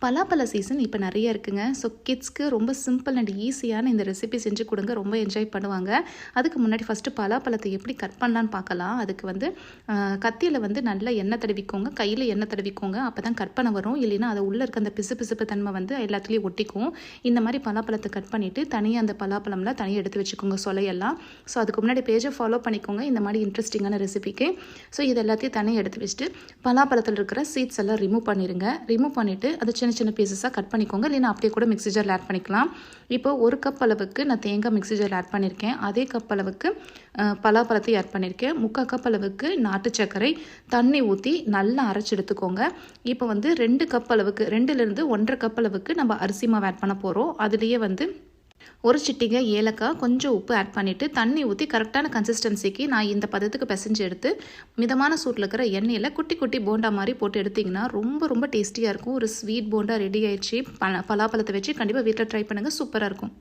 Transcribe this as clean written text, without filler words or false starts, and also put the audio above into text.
பலாப்பழ season இப்போ நிறைய இருக்குங்க. ஸோ கிட்ஸ்க்கு ரொம்ப சிம்பிள் அண்ட் ஈஸியான இந்த ரெசிபி செஞ்சு கொடுங்க. ரொம்ப என்ஜாய் பண்ணுவாங்க. அதுக்கு முன்னாடி ஃபஸ்ட்டு பலாப்பழத்தை எப்படி கட் பண்ணலான்னு பார்க்கலாம். அதுக்கு வந்து கத்தியில் வந்து நல்லா எண்ணெய் தடவிக்கோங்க, கையில் எண்ணெய் தடவிக்கோங்க. அப்போ தான் கட் பண்ண வரும். இல்லைன்னா அதை உள்ளே இருக்க அந்த பிசு தன்மை வந்து எல்லாத்துலேயும் ஒட்டிக்கும். இந்த மாதிரி பலாப்பழத்தை கட் பண்ணிவிட்டு தனியாக அந்த பலாப்பழம்லாம் தனியாக எடுத்து வச்சுக்கோங்க, சொலையெல்லாம். ஸோ அதுக்கு முன்னாடி பேஜை ஃபாலோ பண்ணிக்கோங்க இந்த மாதிரி இன்ட்ரெஸ்டிங்கான ரெசிபிக்கு. ஸோ இது எல்லாத்தையும் தனியாக எடுத்து வச்சுட்டு பலாப்பழத்தில் இருக்கிற சீட்ஸ் எல்லாம் ரிமூவ் பண்ணிடுங்க. ரிமூவ் பண்ணிவிட்டு அது சின்ன பீசஸாக கட் பண்ணிக்கோங்க. இல்லைன்னா அப்படியே கூட மிக்ஸி ஜாரில் ஆட் பண்ணிக்கலாம். இப்போ 1 கப் அளவுக்கு நான் தேங்காய் மிக்ஸி ஜாரில் ஆட் பண்ணியிருக்கேன். அதே கப் அளவுக்கு பலாப்பழத்தையும் ஆட் பண்ணியிருக்கேன். 3/4 கப் அளவுக்கு நாட்டு சர்க்கரை தண்ணி ஊற்றி நல்லா அரைச்சி எடுத்துக்கோங்க. இப்போ வந்து 2 கப் அளவுக்கு 2லேருந்து 1.5 கப் அளவுக்கு நம்ம அரிசி மாவு ஆட் பண்ண போகிறோம். அதுலேயே வந்து ஒரு சிட்டிகை ஏலக்காய், கொஞ்சம் உப்பு ஆட் பண்ணிவிட்டு தண்ணி ஊற்றி கரெக்டான கன்சிஸ்டன்சிக்கு நான் இந்த பதத்துக்கு பிசைஞ்சு எடுத்து மிதமான சூட்டில் இருக்கிற எண்ணெயில் குட்டி குட்டி போண்டா மாதிரி போட்டு எடுத்திங்கன்னா ரொம்ப டேஸ்டியாக இருக்கும். ஒரு ஸ்வீட் போண்டா ரெடி ஆயிடுச்சு. பலாப்பழத்தை வச்சு கண்டிப்பாக வீட்டில் ட்ரை பண்ணுங்கள். சூப்பராக இருக்கும்.